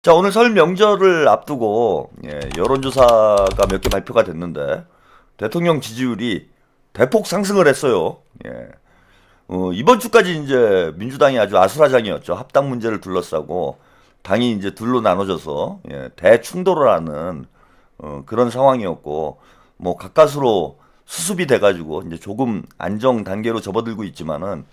자, 오늘 설 명절을 앞두고 여론조사가 몇 개 발표가 됐는데 대통령 지지율이 대폭 상승을 했어요. 이번 주까지 이제 민주당이 아주 아수라장이었죠. 합당 문제를 둘러싸고 당이 이제 둘로 나눠져서 대충돌을 하는 그런 상황이었고, 뭐 가까스로 수습이 돼가지고 이제 조금 안정 단계로 접어들고 있지만은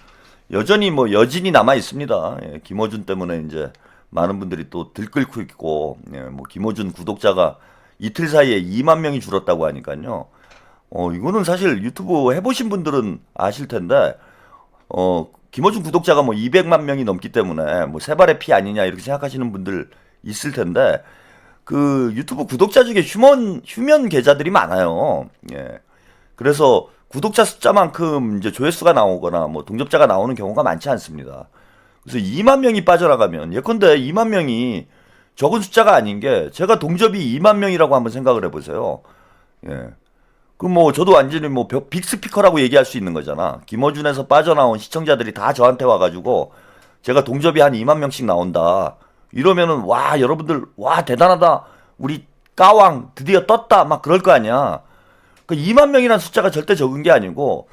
여전히 뭐 여진이 남아 있습니다. 김어준 때문에 이제 많은 분들이 또 들끓고 있고, 뭐 김어준 구독자가 이틀 사이에 2만 명이 줄었다고 하니까요. 이거는 사실 유튜브 해보신 분들은 아실 텐데, 김어준 구독자가 뭐 200만 명이 넘기 때문에 뭐 세발의 피 아니냐 이렇게 생각하시는 분들 있을 텐데, 그 유튜브 구독자 중에 휴면 계좌들이 많아요. 그래서 구독자 숫자만큼 이제 조회수가 나오거나 뭐 동접자가 나오는 경우가 많지 않습니다. 그래서 2만 명이 빠져나가면, 예컨대 2만 명이 적은 숫자가 아닌 게, 제가 동접이 2만 명이라고 한번 생각을 해보세요. 예. 그 뭐 저도 완전히 뭐 빅스피커라고 얘기할 수 있는 거잖아. 김어준에서 빠져나온 시청자들이 다 저한테 와가지고 제가 동접이 한 2만 명씩 나온다 이러면은, 와 여러분들 와 대단하다, 우리 까왕 드디어 떴다 막 그럴 거 아니야. 그 2만 명이라는 숫자가 절대 적은 게 아니고,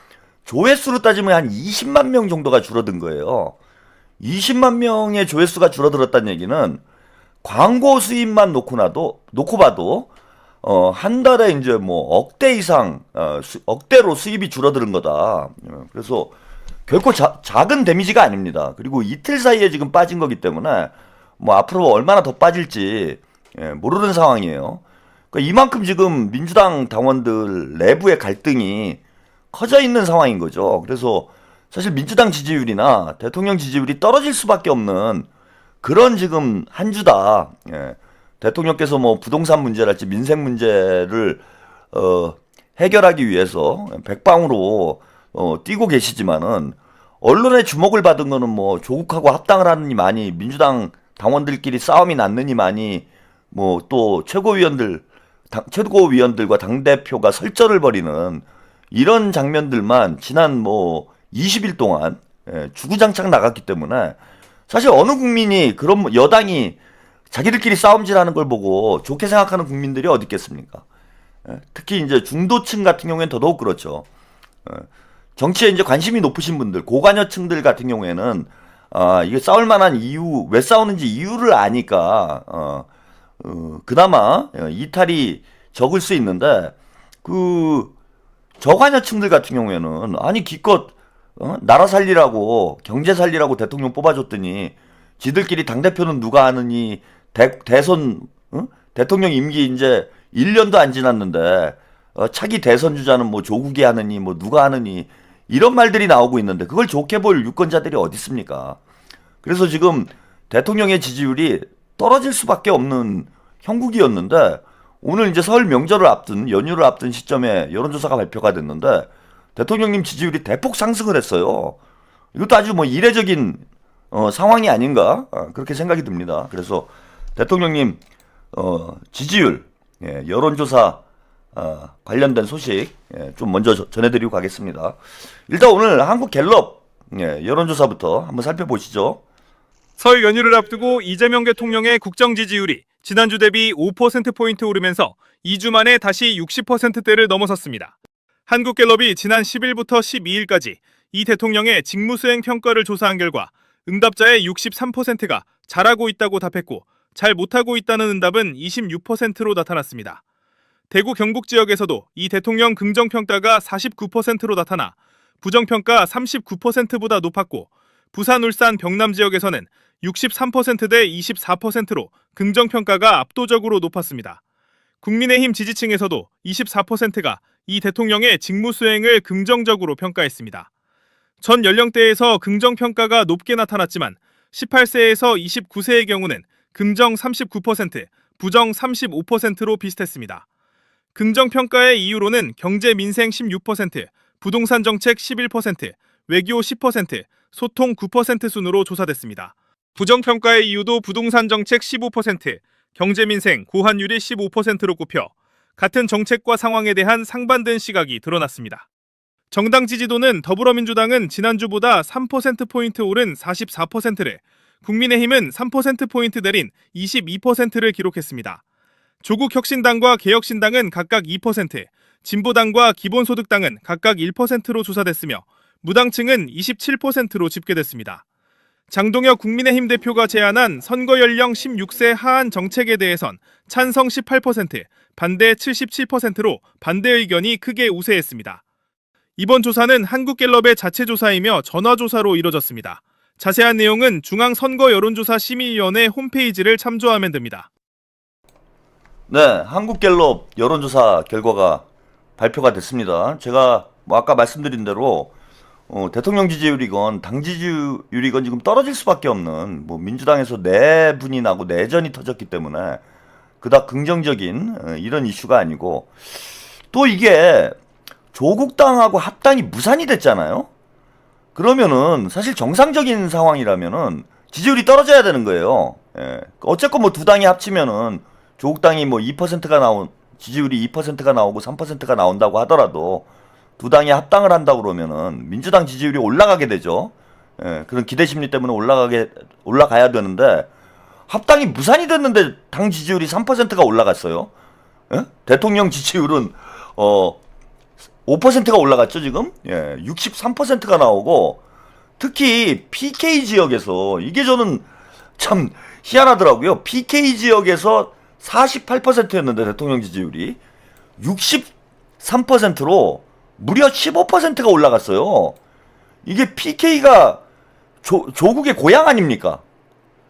조회수로 따지면 한 20만 명 정도가 줄어든 거예요. 20만 명의 조회수가 줄어들었다는 얘기는 광고 수입만 놓고 봐도 한 달에 이제 뭐 억대 이상, 억대로 수입이 줄어드는 거다. 그래서 결코 작은 데미지가 아닙니다. 그리고 이틀 사이에 지금 빠진 거기 때문에 뭐 앞으로 얼마나 더 빠질지 모르는 상황이에요. 그러니까 이만큼 지금 민주당 당원들 내부의 갈등이 커져 있는 상황인 거죠. 그래서 사실 민주당 지지율이나 대통령 지지율이 떨어질 수밖에 없는 그런 지금 한 주다. 대통령께서 뭐 부동산 문제랄지 민생 문제를 해결하기 위해서 백방으로 뛰고 계시지만은, 언론의 주목을 받은 거는 뭐 조국하고 합당을 하느니 많이, 민주당 당원들끼리 싸움이 났느니 많이, 뭐 또 최고위원들과 당대표가 설전을 벌이는 이런 장면들만 지난 뭐 20일 동안 주구장창 나갔기 때문에, 사실 어느 국민이 그런 여당이 자기들끼리 싸움질하는 걸 보고 좋게 생각하는 국민들이 어디 있겠습니까? 특히 이제 중도층 같은 경우에는 더더욱 그렇죠. 정치에 이제 관심이 높으신 분들, 고관여층들 같은 경우에는 이게 싸울 만한 이유, 왜 싸우는지 이유를 아니까 그나마 이탈이 적을 수 있는데, 그 저관여층들 같은 경우에는 아니 기껏 나라 살리라고, 경제 살리라고 대통령 뽑아줬더니 지들끼리 당대표는 누가 하느니, 대선 대통령 임기 이제 1년도 안 지났는데 차기 대선 주자는 뭐 조국이 하느니 뭐 누가 하느니 이런 말들이 나오고 있는데, 그걸 좋게 볼 유권자들이 어디 있습니까? 그래서 지금 대통령의 지지율이 떨어질 수밖에 없는 형국이었는데, 오늘 이제 설 명절을 앞둔, 연휴를 앞둔 시점에 여론조사가 발표가 됐는데 대통령님 지지율이 대폭 상승을 했어요. 이것도 아주 뭐 이례적인 상황이 아닌가, 그렇게 생각이 듭니다. 그래서 대통령님 지지율, 여론조사 관련된 소식 좀 먼저 전해드리고 가겠습니다. 일단 오늘 한국갤럽 여론조사부터 한번 살펴보시죠. 설 연휴를 앞두고 이재명 대통령의 국정 지지율이 지난주 대비 5%포인트 오르면서 2주 만에 다시 60%대를 넘어섰습니다. 한국갤럽이 지난 10일부터 12일까지 이 대통령의 직무수행 평가를 조사한 결과, 응답자의 63%가 잘하고 있다고 답했고, 잘 못하고 있다는 응답은 26%로 나타났습니다. 대구 경북 지역에서도 이 대통령 긍정평가가 49%로 나타나 부정평가 39%보다 높았고, 부산, 울산, 경남 지역에서는 63%대 24%로 긍정평가가 압도적으로 높았습니다. 국민의힘 지지층에서도 24%가 이 대통령의 직무수행을 긍정적으로 평가했습니다. 전 연령대에서 긍정평가가 높게 나타났지만 18세에서 29세의 경우는 긍정 39%, 부정 35%로 비슷했습니다. 긍정평가의 이유로는 경제 민생 16%, 부동산 정책 11%, 외교 10%, 소통 9% 순으로 조사됐습니다. 부정평가의 이유도 부동산 정책 15%, 경제 민생, 고환율이 15%로 꼽혀 같은 정책과 상황에 대한 상반된 시각이 드러났습니다. 정당 지지도는 더불어민주당은 지난주보다 3%포인트 오른 44%를, 국민의힘은 3%포인트 내린 22%를 기록했습니다. 조국혁신당과 개혁신당은 각각 2%, 진보당과 기본소득당은 각각 1%로 조사됐으며 무당층은 27%로 집계됐습니다. 장동혁 국민의힘 대표가 제안한 선거 연령 16세 하한 정책에 대해선 찬성 18%, 반대 77%로 반대 의견이 크게 우세했습니다. 이번 조사는 한국갤럽의 자체 조사이며 전화 조사로 이뤄졌습니다. 자세한 내용은 중앙선거여론조사심의위원회 홈페이지를 참조하면 됩니다. 네, 한국갤럽 여론조사 결과가 발표가 됐습니다. 제가 아까 말씀드린 대로 대통령 지지율이건 당 지지율이건 지금 떨어질 수밖에 없는 민주당에서 내분이 나고 내전이 터졌기 때문에 그닥 긍정적인 이런 이슈가 아니고, 또 이게 조국당하고 합당이 무산이 됐잖아요. 그러면은 사실 정상적인 상황이라면은 지지율이 떨어져야 되는 거예요. 예. 어쨌건 두 당이 합치면은 조국당이 2%가 지지율이 2%가 나오고 3%가 나온다고 하더라도 두 당이 합당을 한다고 그러면은 민주당 지지율이 올라가게 되죠. 예. 그런 기대 심리 때문에 올라가야 되는데, 합당이 무산이 됐는데 당 지지율이 3%가 올라갔어요. 예? 대통령 지지율은 5%가 올라갔죠, 지금? 예, 63%가 나오고, 특히 PK 지역에서, 이게 저는 참 희한하더라고요. PK 지역에서 48%였는데, 대통령 지지율이 63%로 무려 15%가 올라갔어요. 이게 PK가 조국의 고향 아닙니까?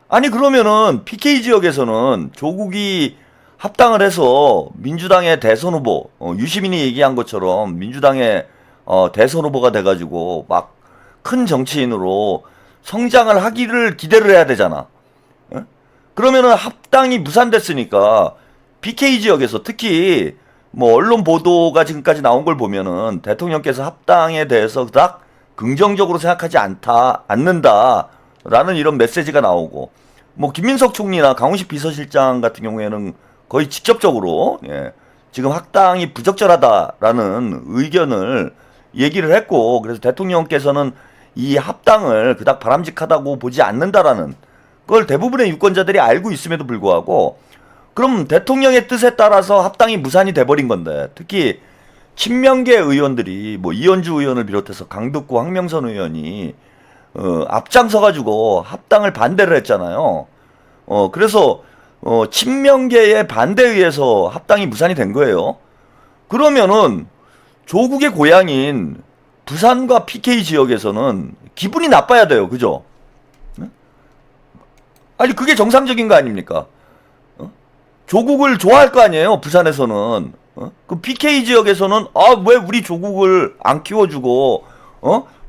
아니, 그러면은 PK 지역에서는 조국이 합당을 해서 민주당의 대선 후보, 유시민이 얘기한 것처럼 민주당의 대선 후보가 돼가지고 막 큰 정치인으로 성장을 하기를 기대를 해야 되잖아. 에? 그러면은 합당이 무산됐으니까 PK 지역에서 특히 언론 보도가 지금까지 나온 걸 보면은 대통령께서 합당에 대해서 그닥 긍정적으로 생각하지 않는다라는 이런 메시지가 나오고, 김민석 총리나 강훈식 비서실장 같은 경우에는 거의 직접적으로 지금 합당이 부적절하다라는 의견을 얘기를 했고, 그래서 대통령께서는 이 합당을 그닥 바람직하다고 보지 않는다라는 걸 대부분의 유권자들이 알고 있음에도 불구하고, 그럼 대통령의 뜻에 따라서 합당이 무산이 돼버린 건데, 특히 친명계 의원들이 이현주 의원을 비롯해서 강덕구, 황명선 의원이 앞장서가지고 합당을 반대를 했잖아요. 그래서 친명계의 반대에 의해서 합당이 무산이 된 거예요. 그러면은 조국의 고향인 부산과 PK 지역에서는 기분이 나빠야 돼요. 그죠? 아니, 그게 정상적인 거 아닙니까? 조국을 좋아할 거 아니에요. 부산에서는. 그 PK 지역에서는 왜 우리 조국을 안 키워주고,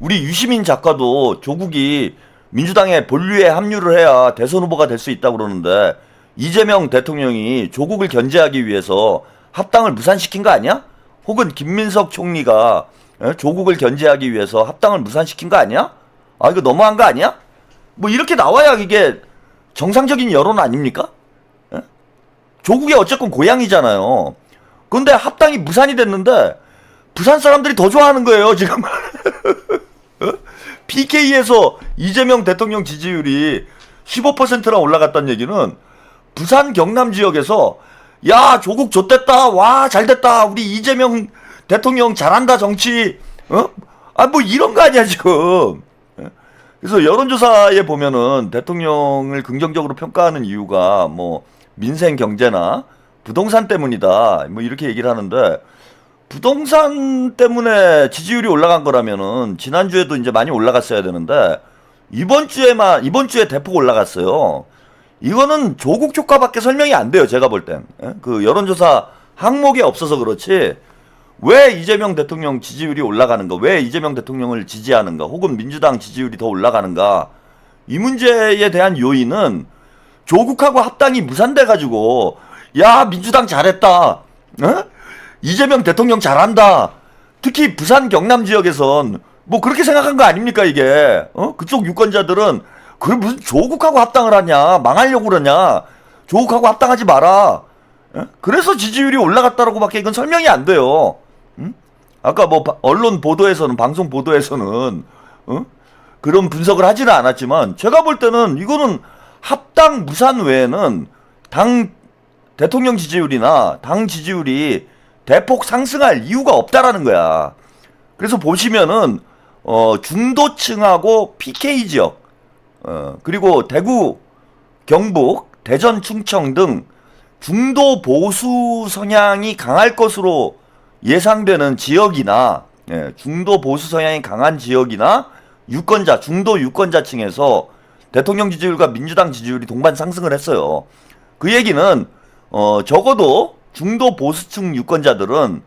우리 유시민 작가도 조국이 민주당의 본류에 합류를 해야 대선 후보가 될 수 있다고 그러는데, 이재명 대통령이 조국을 견제하기 위해서 합당을 무산시킨 거 아니야? 혹은 김민석 총리가 조국을 견제하기 위해서 합당을 무산시킨 거 아니야? 이거 너무한 거 아니야? 이렇게 나와야 이게 정상적인 여론 아닙니까? 조국이 어쨌건 고향이잖아요. 근데 합당이 무산이 됐는데 부산 사람들이 더 좋아하는 거예요, 지금. PK에서 이재명 대통령 지지율이 15%나 올라갔다는 얘기는 부산 경남 지역에서 야, 조국 좋댔다, 와, 잘됐다, 우리 이재명 대통령 잘한다, 정치, 이런 거 아니야, 지금. 그래서 여론조사에 보면은 대통령을 긍정적으로 평가하는 이유가 민생 경제나 부동산 때문이다, 이렇게 얘기를 하는데, 부동산 때문에 지지율이 올라간 거라면은 지난주에도 이제 많이 올라갔어야 되는데, 이번 주에 대폭 올라갔어요. 이거는 조국 효과밖에 설명이 안 돼요, 제가 볼 땐. 그 여론조사 항목에 없어서 그렇지, 왜 이재명 대통령 지지율이 올라가는가, 왜 이재명 대통령을 지지하는가, 혹은 민주당 지지율이 더 올라가는가, 이 문제에 대한 요인은 조국하고 합당이 무산돼가지고, 야, 민주당 잘했다, 이재명 대통령 잘한다, 특히 부산 경남 지역에선 그렇게 생각한 거 아닙니까, 이게? 그쪽 유권자들은 그걸 무슨 조국하고 합당을 하냐, 망하려고 그러냐, 조국하고 합당하지 마라, 그래서 지지율이 올라갔다라고 밖에 이건 설명이 안 돼요. 아까 언론 보도에서는, 방송 보도에서는 그런 분석을 하지는 않았지만 제가 볼 때는 이거는 합당 무산 외에는 당 대통령 지지율이나 당 지지율이 대폭 상승할 이유가 없다라는 거야. 그래서 보시면은 중도층하고 PK 지역 그리고 대구, 경북, 대전, 충청 등 중도 보수 성향이 강할 것으로 예상되는 지역이나 중도 보수 성향이 강한 지역이나 유권자, 중도 유권자층에서 대통령 지지율과 민주당 지지율이 동반 상승을 했어요. 그 얘기는 적어도 중도 보수층 유권자들은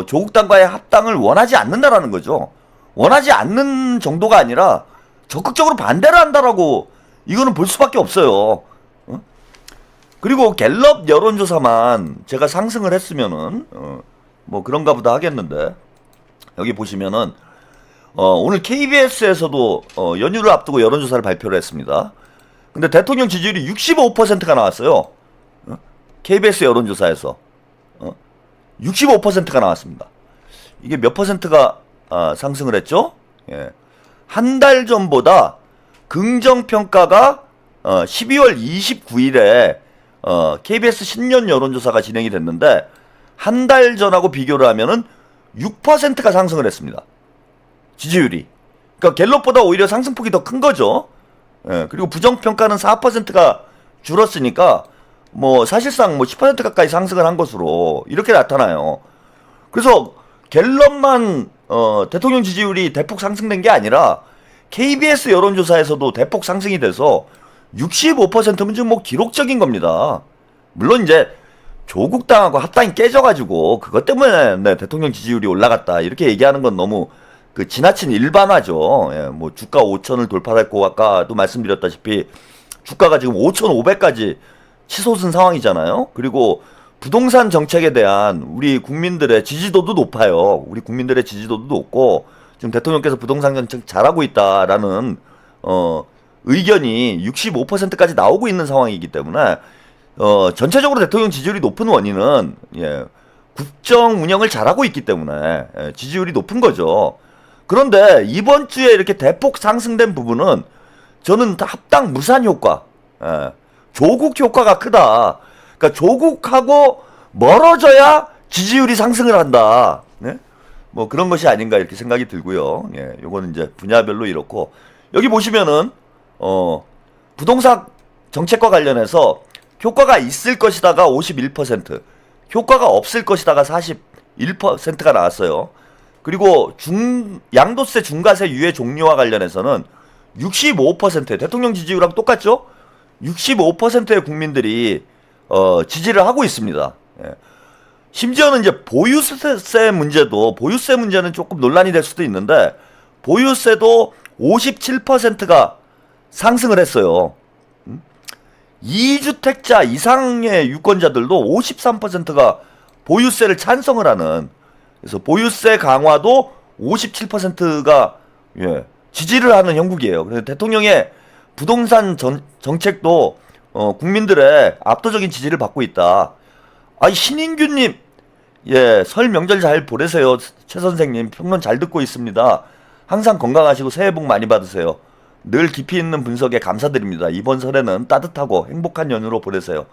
조국 당과의 합당을 원하지 않는다라는 거죠. 원하지 않는 정도가 아니라 적극적으로 반대를 한다라고 이거는 볼 수밖에 없어요. 그리고 갤럽 여론조사만 제가 상승을 했으면은 뭐 그런가 보다 하겠는데 여기 보시면은 오늘 KBS에서도 연휴를 앞두고 여론조사를 발표를 했습니다. 근데 대통령 지지율이 65%가 나왔어요. KBS 여론조사에서 65%가 나왔습니다. 이게 몇 퍼센트가 상승을 했죠? 예. 한 달 전보다 긍정평가가 12월 29일에 KBS 신년 여론조사가 진행이 됐는데 한 달 전하고 비교를 하면은 6%가 상승을 했습니다. 지지율이. 그러니까 갤럽보다 오히려 상승폭이 더 큰 거죠. 예. 그리고 부정평가는 4%가 줄었으니까 뭐 사실상 뭐 10% 가까이 상승을 한 것으로 이렇게 나타나요. 그래서 갤럽만 대통령 지지율이 대폭 상승된 게 아니라 KBS 여론조사에서도 대폭 상승이 돼서 65%면 지금 뭐 기록적인 겁니다. 물론 이제 조국 당하고 합당이 깨져가지고 그것 때문에 네, 대통령 지지율이 올라갔다 이렇게 얘기하는 건 너무 그 지나친 일반화죠. 예, 뭐 주가 5천을 돌파했고 아까도 말씀드렸다시피 주가가 지금 5,500까지 치솟은 상황이잖아요. 그리고 부동산 정책에 대한 우리 국민들의 지지도도 높아요. 우리 국민들의 지지도도 높고 지금 대통령께서 부동산 정책 잘하고 있다라는 의견이 65%까지 나오고 있는 상황이기 때문에 전체적으로 대통령 지지율이 높은 원인은 국정 운영을 잘하고 있기 때문에 지지율이 높은 거죠. 그런데 이번 주에 이렇게 대폭 상승된 부분은 저는 합당 무산 효과, 조국 효과가 크다. 그러니까 조국하고 멀어져야 지지율이 상승을 한다. 네? 뭐 그런 것이 아닌가 이렇게 생각이 들고요. 예, 요거는 이제 분야별로 이렇고 여기 보시면은 부동산 정책과 관련해서 효과가 있을 것이다가 51%, 효과가 없을 것이다가 41%가 나왔어요. 그리고 양도세 중과세 유예 종료와 관련해서는 65%, 대통령 지지율하고 똑같죠? 65%의 국민들이 지지를 하고 있습니다. 예. 심지어는 이제 보유세 문제는 조금 논란이 될 수도 있는데 보유세도 57%가 상승을 했어요. 2주택자 이상의 유권자들도 53%가 보유세를 찬성을 하는, 그래서 보유세 강화도 57%가 지지를 하는 형국이에요. 그래서 대통령의 부동산 정책도 국민들의 압도적인 지지를 받고 있다. 아이 신인규님, 설 명절 잘 보내세요. 최 선생님 평론 잘 듣고 있습니다. 항상 건강하시고 새해 복 많이 받으세요. 늘 깊이 있는 분석에 감사드립니다. 이번 설에는 따뜻하고 행복한 연휴로 보내세요.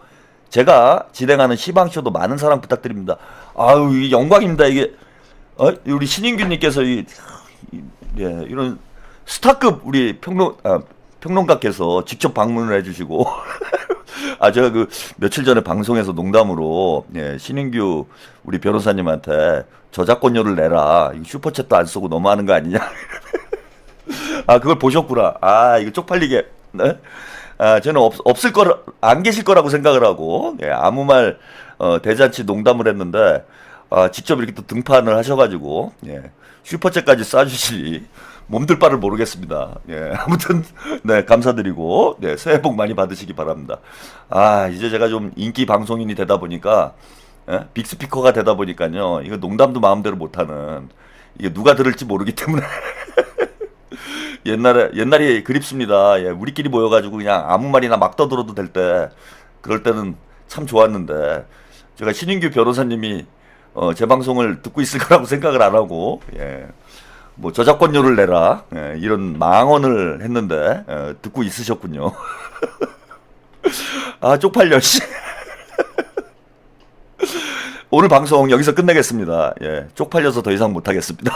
제가 진행하는 시방쇼도 많은 사랑 부탁드립니다. 아유, 이게 영광입니다. 이게 우리 신인규님께서 이런 스타급 우리 평론가께서 직접 방문을 해주시고 제가 그 며칠 전에 방송에서 농담으로 신인규 우리 변호사님한테 저작권료를 내라, 슈퍼챗도 안 쓰고 너무하는 거 아니냐. 그걸 보셨구나. 이거 쪽팔리게. 네? 저는 없을 거라, 안 계실 거라고 생각을 하고 아무 말 대잔치 농담을 했는데 직접 이렇게 또 등판을 하셔가지고 슈퍼챗까지 쏴주시니 몸둘 바를 모르겠습니다. 아무튼 감사드리고 새해 복 많이 받으시기 바랍니다. 이제 제가 좀 인기 방송인이 되다 보니까 빅스피커가 되다 보니까요, 이거 농담도 마음대로 못하는, 이게 누가 들을지 모르기 때문에 옛날이 그립습니다. 우리끼리 모여가지고 그냥 아무 말이나 막 떠들어도 될 때, 그럴 때는 참 좋았는데 제가 신인규 변호사님이 제 방송을 듣고 있을 거라고 생각을 안 하고 뭐 저작권료를 내라 이런 망언을 했는데 듣고 있으셨군요. 아 쪽팔려 씨. 오늘 방송 여기서 끝내겠습니다. 예, 쪽팔려서 더 이상 못하겠습니다.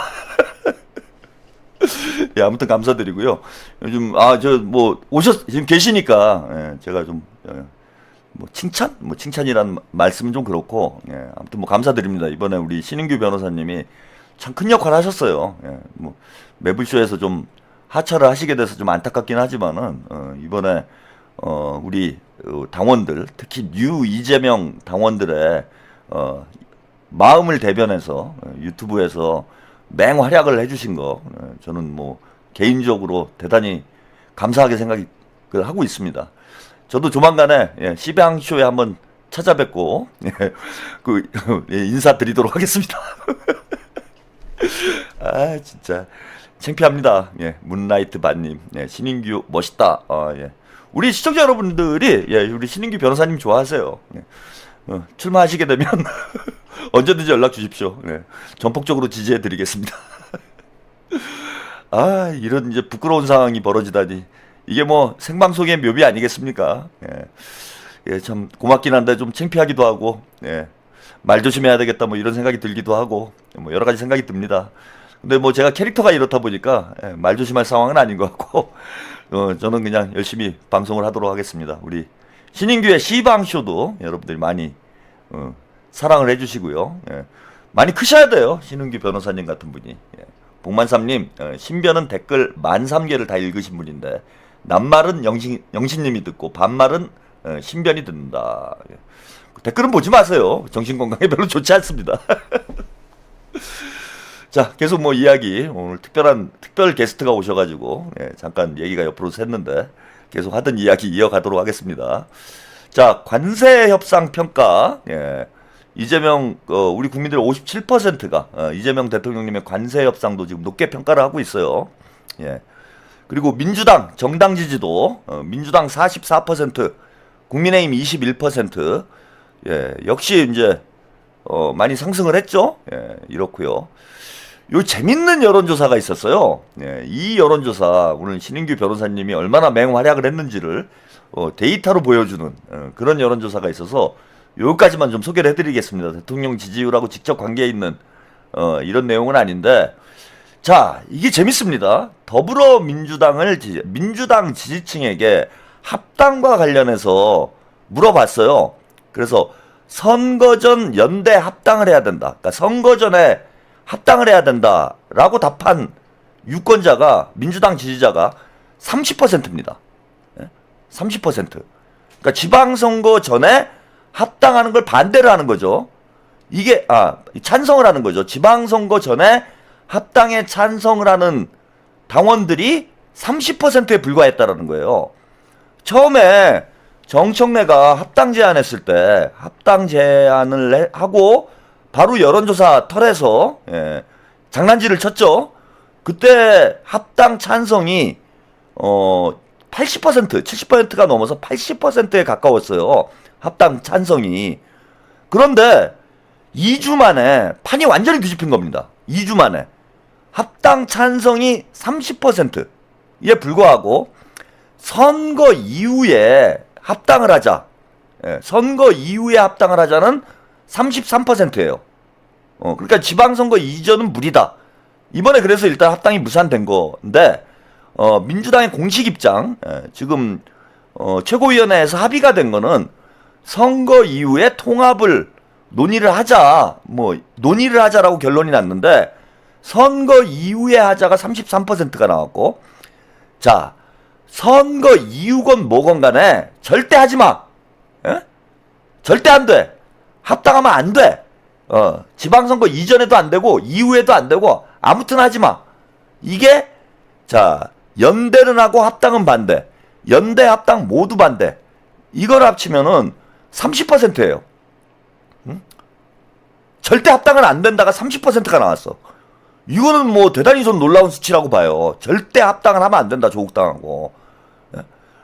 예, 아무튼 감사드리고요. 요즘 저 뭐 지금 계시니까 제가 좀 뭐 칭찬이란 말씀은 좀 그렇고 아무튼 뭐 감사드립니다. 이번에 우리 신인규 변호사님이 참 큰 역할 하셨어요. 뭐 매불쇼에서 좀 하차를 하시게 돼서 좀 안타깝긴 하지만은 이번에 우리 당원들 특히 뉴 이재명 당원들의 마음을 대변해서 유튜브에서 맹활약을 해주신 거 저는 뭐 개인적으로 대단히 감사하게 생각하고 있습니다. 저도 조만간에 시방쇼에 한번 찾아뵙고 인사드리도록 하겠습니다. 아 진짜 창피합니다. 문라이트 반님, 신인규 멋있다. 우리 시청자 여러분들이 우리 신인규 변호사님 좋아하세요. 출마하시게 되면 언제든지 연락 주십시오. 전폭적으로 지지해 드리겠습니다. 이런 이제 부끄러운 상황이 벌어지다니 이게 뭐 생방송의 묘비 아니겠습니까? 참 고맙긴 한데 좀 창피하기도 하고 말 조심해야 되겠다 뭐 이런 생각이 들기도 하고 뭐 여러 가지 생각이 듭니다. 근데 뭐 제가 캐릭터가 이렇다 보니까 말 조심할 상황은 아닌 것 같고 저는 그냥 열심히 방송을 하도록 하겠습니다. 우리 신인규의 시방쇼도 여러분들이 많이 사랑을 해주시고요. 많이 크셔야 돼요. 신인규 변호사님 같은 분이. 복만삼님 신변은 댓글 13,000개를 다 읽으신 분인데 낱말은 영신님이 듣고 반말은 신변이 듣는다. 댓글은 보지 마세요. 정신건강에 별로 좋지 않습니다. 자, 계속 뭐 이야기 오늘 특별 게스트가 오셔가지고 잠깐 얘기가 옆으로 샜는데 계속 하던 이야기 이어가도록 하겠습니다. 자, 관세 협상 평가. 이재명 우리 국민들 57%가 이재명 대통령님의 관세 협상도 지금 높게 평가를 하고 있어요. 그리고 민주당 정당 지지도 민주당 44%, 국민의힘 21%. 역시 이제 많이 상승을 했죠. 이렇고요. 요 재밌는 여론조사가 있었어요. 이 여론조사 오늘 신인규 변호사님이 얼마나 맹활약을 했는지를 데이터로 보여주는 그런 여론조사가 있어서 여기까지만 좀 소개를 해드리겠습니다. 대통령 지지율하고 직접 관계 있는 이런 내용은 아닌데, 자 이게 재밌습니다. 더불어민주당을 민주당 지지층에게 합당과 관련해서 물어봤어요. 그래서 선거 전 연대 합당을 해야 된다. 그러니까 선거 전에 합당을 해야 된다라고 답한 유권자가 민주당 지지자가 30%입니다. 30%. 그러니까 지방선거 전에 합당하는 걸 반대를 하는 거죠. 이게 찬성을 하는 거죠. 지방선거 전에 합당에 찬성을 하는 당원들이 30%에 불과했다라는 거예요. 처음에 정청래가 합당 제안했을 때 합당 제안을 하고 바로 여론조사 털에서 장난질을 쳤죠. 그때 합당 찬성이 80%, 70%가 넘어서 80%에 가까웠어요. 합당 찬성이. 그런데 2주 만에 판이 완전히 뒤집힌 겁니다. 2주 만에. 합당 찬성이 30%에 불과하고 선거 이후에 합당을 하자. 선거 이후에 합당을 하자는 33%예요. 그러니까 지방선거 이전은 무리다. 이번에 그래서 일단 합당이 무산된 건데 민주당의 공식 입장 지금 최고위원회에서 합의가 된 거는 선거 이후에 통합을 논의를 하자라고 결론이 났는데 선거 이후에 하자가 33%가 나왔고, 자 선거 이후건 뭐건 간에 절대 하지 마. 절대 안 돼. 합당하면 안 돼. 지방선거 이전에도 안 되고 이후에도 안 되고 아무튼 하지 마. 이게 자 연대는 하고 합당은 반대. 연대 합당 모두 반대. 이걸 합치면은 30%예요. 절대 합당은 안 된다가 30%가 나왔어. 이거는 뭐 대단히 좀 놀라운 수치라고 봐요. 절대 합당을 하면 안 된다, 조국당하고.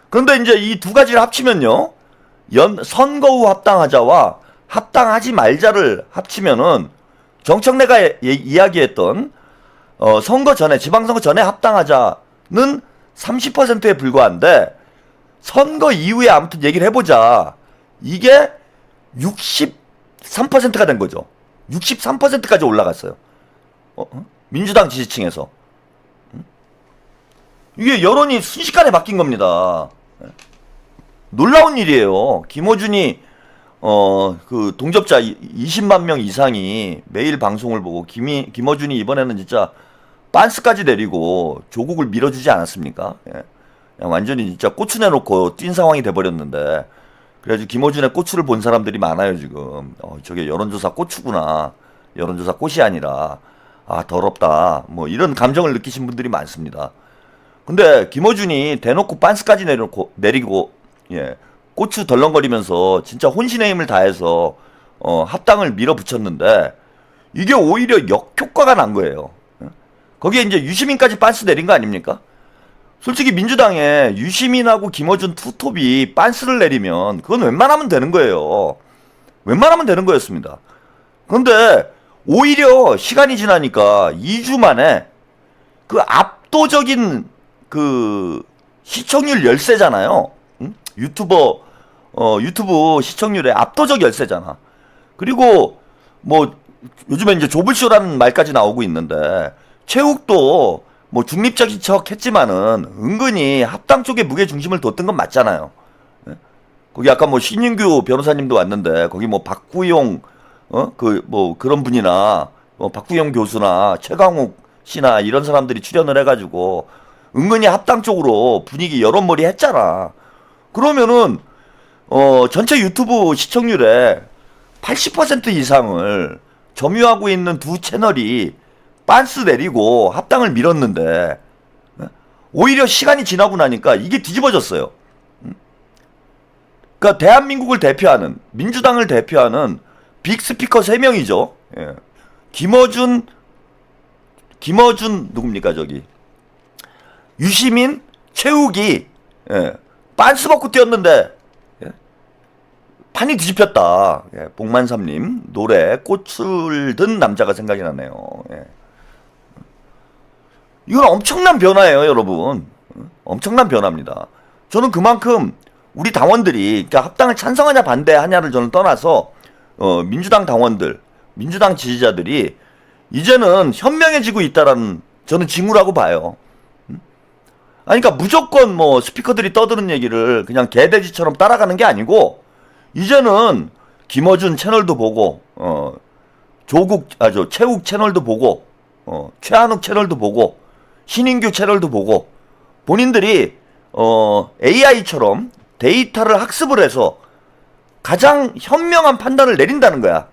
그런데 이제 이 두 가지를 합치면요, 선거 후 합당하자와 합당하지 말자를 합치면은 정청래가 이야기했던 선거 전에, 지방선거 전에 합당하자는 30%에 불과한데, 선거 이후에 아무튼 얘기를 해보자. 이게 63%가 된 거죠. 63%까지 올라갔어요. 민주당 지지층에서. 이게 여론이 순식간에 바뀐 겁니다. 놀라운 일이에요. 김어준이 그 동접자 20만 명 이상이 매일 방송을 보고 김어준이 이번에는 진짜 빤스까지 내리고 조국을 밀어주지 않았습니까? 예. 그냥 완전히 진짜 고추 내놓고 뛴 상황이 돼버렸는데, 그래가지고 김어준의 고추를 본 사람들이 많아요 지금. 저게 여론조사 고추구나, 여론조사 꽃이 아니라, 아 더럽다, 뭐 이런 감정을 느끼신 분들이 많습니다. 근데 김어준이 대놓고 빤스까지 내리고 예, 고추 덜렁거리면서 진짜 혼신의 힘을 다해서 합당을 밀어붙였는데, 이게 오히려 역효과가 난 거예요. 거기에 이제 유시민까지 빤스 내린 거 아닙니까? 솔직히 민주당에 유시민하고 김어준 투톱이 빤스를 내리면 그건 웬만하면 되는 거예요. 웬만하면 되는 거였습니다. 그런데 오히려 시간이 지나니까 2주 만에 그 압도적인 그 시청률 열세잖아요. 응? 유튜브 시청률의 압도적 열세잖아. 그리고 뭐 요즘에 이제 조블쇼라는 말까지 나오고 있는데, 최욱도 뭐 중립적인 척 했지만은 은근히 합당 쪽에 무게 중심을 뒀던 건 맞잖아요. 예? 거기 아까 뭐 신윤규 변호사님도 왔는데, 거기 뭐 박구용 그 뭐 그런 분이나 뭐 박구용 교수나 최강욱 씨나 이런 사람들이 출연을 해가지고 은근히 합당 쪽으로 분위기 여론몰이 했잖아. 그러면은 전체 유튜브 시청률의 80% 이상을 점유하고 있는 두 채널이 빤스 내리고 합당을 밀었는데, 오히려 시간이 지나고 나니까 이게 뒤집어졌어요. 그러니까 대한민국을 대표하는, 민주당을 대표하는 빅스피커 3명이죠. 예. 김어준 누굽니까 저기, 유시민, 최욱이 예. 빤스 먹고 뛰었는데 예. 판이 뒤집혔다. 예. 복만삼님 노래 꽃을 든 남자가 생각이 나네요. 예. 이건 엄청난 변화예요, 여러분. 엄청난 변화입니다. 저는 그만큼 우리 당원들이, 그러니까 합당을 찬성하냐 반대하냐를 저는 떠나서 민주당 당원들, 민주당 지지자들이 이제는 현명해지고 있다라는 저는 징후라고 봐요. 아니, 그러니까 무조건 뭐 스피커들이 떠드는 얘기를 그냥 개돼지처럼 따라가는 게 아니고, 이제는 김어준 채널도 보고, 최욱 채널도 보고, 최한욱 채널도 보고, 신인규 채널도 보고, 본인들이 AI처럼 데이터를 학습을 해서 가장 현명한 판단을 내린다는 거야.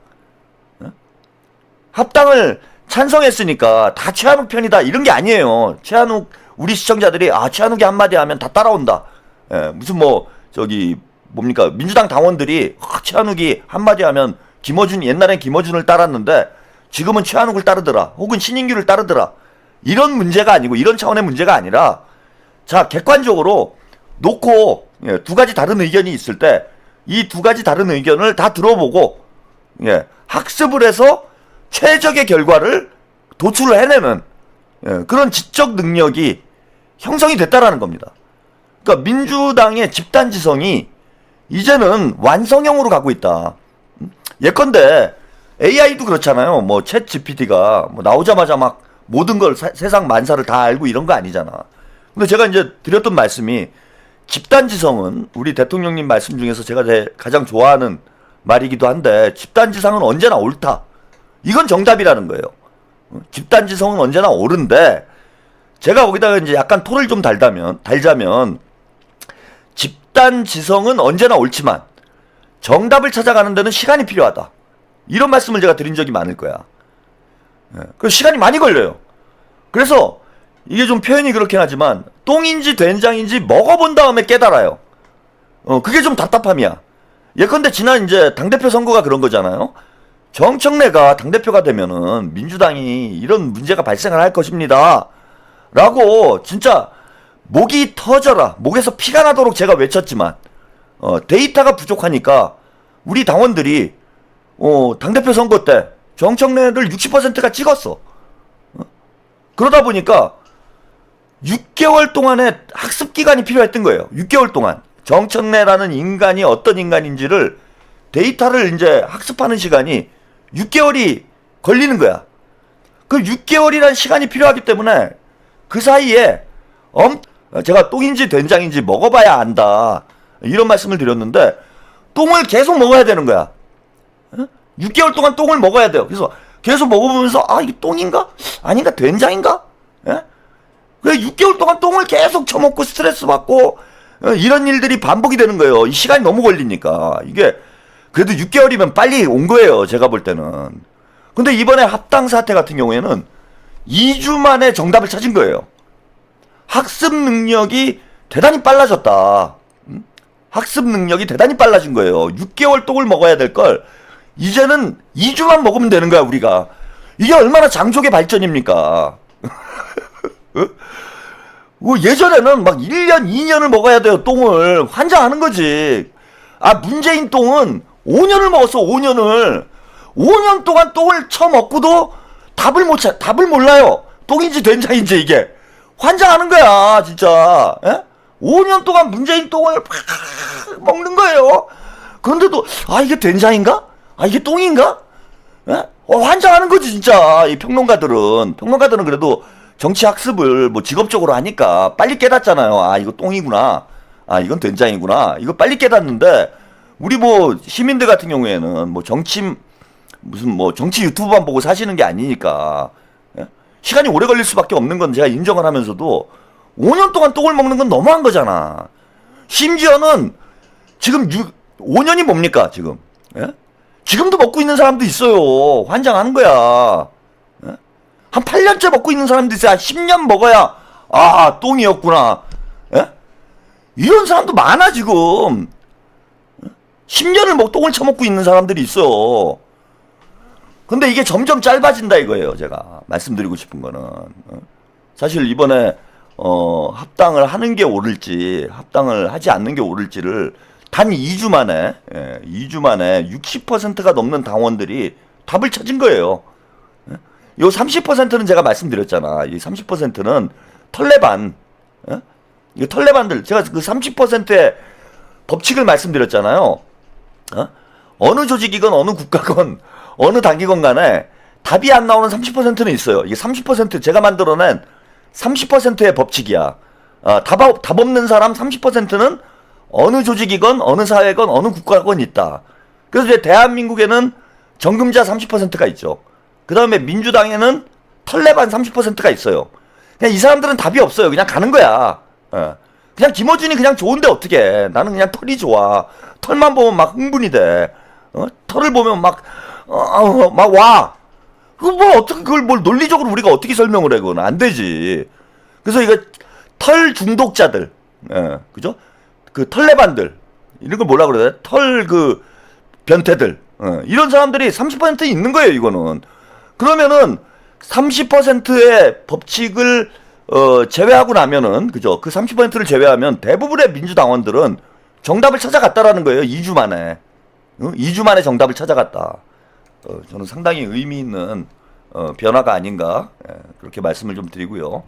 합당을 찬성했으니까 다 최한욱 편이다 이런 게 아니에요. 최한욱, 우리 시청자들이 최한욱이 한마디 하면 다 따라온다. 예, 무슨 뭐 저기 뭡니까, 민주당 당원들이 최한욱이 한마디 하면 옛날엔 김어준을 따랐는데 지금은 최한욱을 따르더라, 혹은 신인규를 따르더라, 이런 문제가 아니고, 이런 차원의 문제가 아니라, 자, 객관적으로 놓고 두 가지 다른 의견이 있을 때 이 두 가지 다른 의견을 다 들어보고 학습을 해서 최적의 결과를 도출을 해내는 그런 지적 능력이 형성이 됐다라는 겁니다. 그러니까 민주당의 집단지성이 이제는 완성형으로 가고 있다. 예컨대 AI도 그렇잖아요. 뭐 챗 GPT가 뭐 나오자마자 막 모든 걸 세상 만사를 다 알고 이런 거 아니잖아. 근데 제가 이제 드렸던 말씀이, 집단지성은 우리 대통령님 말씀 중에서 제가 가장 좋아하는 말이기도 한데, 집단지성은 언제나 옳다. 이건 정답이라는 거예요. 집단지성은 언제나 옳은데, 제가 거기다가 이제 약간 토를 좀 달자면, 집단지성은 언제나 옳지만 정답을 찾아가는 데는 시간이 필요하다. 이런 말씀을 제가 드린 적이 많을 거야. 그 시간이 많이 걸려요. 그래서 이게 좀 표현이 그렇긴 하지만 똥인지 된장인지 먹어본 다음에 깨달아요. 그게 좀 답답함이야. 예컨대 지난 이제 당대표 선거가 그런 거잖아요. 정청래가 당대표가 되면은 민주당이 이런 문제가 발생을 할 것입니다 라고 진짜 목이 터져라, 목에서 피가 나도록 제가 외쳤지만 데이터가 부족하니까 우리 당원들이 당대표 선거 때 정청래를 60%가 찍었어. 그러다 보니까 6개월 동안의 학습 기간이 필요했던 거예요. 6개월 동안 정청래라는 인간이 어떤 인간인지를 데이터를 이제 학습하는 시간이 6개월이 걸리는 거야. 그 6개월이라는 시간이 필요하기 때문에 그 사이에 제가 똥인지 된장인지 먹어봐야 안다 이런 말씀을 드렸는데 똥을 계속 먹어야 되는 거야. 6개월 동안 똥을 먹어야 돼요. 그래서 계속 먹어보면서 아 이게 똥인가? 아닌가? 된장인가? 예? 그래 6개월 동안 똥을 계속 처먹고 스트레스 받고 이런 일들이 반복이 되는 거예요. 이 시간이 너무 걸리니까. 이게 그래도 6개월이면 빨리 온 거예요. 제가 볼 때는. 근데 이번에 합당 사태 같은 경우에는 2주 만에 정답을 찾은 거예요. 학습 능력이 대단히 빨라졌다. 학습 능력이 대단히 빨라진 거예요. 6개월 똥을 먹어야 될 걸 이제는 2주만 먹으면 되는 거야 우리가. 이게 얼마나 장족의 발전입니까? 예전에는 막 1년, 2년을 먹어야 돼요, 똥을. 환장하는 거지. 아, 문재인 똥은 5년을 먹었어, 5년을. 5년 동안 똥을 처먹고도 답을 몰라요. 똥인지 된장인지 이게. 환장하는 거야, 진짜. 에? 5년 동안 문재인 똥을 먹는 거예요. 그런데도, 아, 이게 된장인가? 아, 이게 똥인가? 에? 환장하는 거지, 진짜. 이 평론가들은 그래도 정치 학습을 뭐 직업적으로 하니까 빨리 깨닫잖아요. 아, 이거 똥이구나. 아, 이건 된장이구나. 이거 빨리 깨닫는데, 우리 뭐 시민들 같은 경우에는 뭐 무슨 뭐 정치 유튜브만 보고 사시는 게 아니니까, 예? 시간이 오래 걸릴 수밖에 없는 건 제가 인정을 하면서도 5년 동안 똥을 먹는 건 너무한 거잖아. 심지어는 지금 5년이 뭡니까, 지금? 예? 지금도 먹고 있는 사람도 있어요. 환장하는 거야. 한 8년째 먹고 있는 사람도 있어요. 한 10년 먹어야 아 똥이었구나. 예? 이런 사람도 많아 지금. 10년을 똥을 처먹고 있는 사람들이 있어. 근데 이게 점점 짧아진다 이거예요. 제가 말씀드리고 싶은 거는 사실 이번에 합당을 하는 게 옳을지 합당을 하지 않는 게 옳을지를 단 2주 만에 2주 만에 60%가 넘는 당원들이 답을 찾은 거예요. 요 30%는 제가 말씀드렸잖아. 이 30%는 털레반. 이 털레반들. 제가 그 30%의 법칙을 말씀드렸잖아요. 어느 조직이건 어느 국가건 어느 단기건 간에 답이 안 나오는 30%는 있어요. 이게 30% 제가 만들어낸 30%의 법칙이야. 답 없는 사람 30%는 어느 조직이건 어느 사회건 어느 국가건 있다. 그래서 이제 대한민국에는 정금자 30%가 있죠. 그 다음에 민주당에는 털레반 30%가 있어요. 그냥 이 사람들은 답이 없어요. 그냥 가는 거야. 그냥 김어준이 그냥 좋은데 어떡해. 나는 그냥 털이 좋아. 털만 보면 막 흥분이 돼. 털을 보면 막 와. 그걸 뭘 논리적으로 우리가 어떻게 설명을 해, 그건. 안 되지. 그래서 이거 털 중독자들. 그죠? 그 털레반들. 이런 걸 뭐라 그래야 돼? 변태들. 이런 사람들이 30% 있는 거예요, 이거는. 그러면은 30%의 법칙을 제외하고 나면은 그죠? 그 30%를 제외하면 대부분의 민주당원들은 정답을 찾아갔다라는 거예요. 2주 만에. 2주 만에 정답을 찾아갔다. 저는 상당히 의미 있는 변화가 아닌가 그렇게 말씀을 좀 드리고요.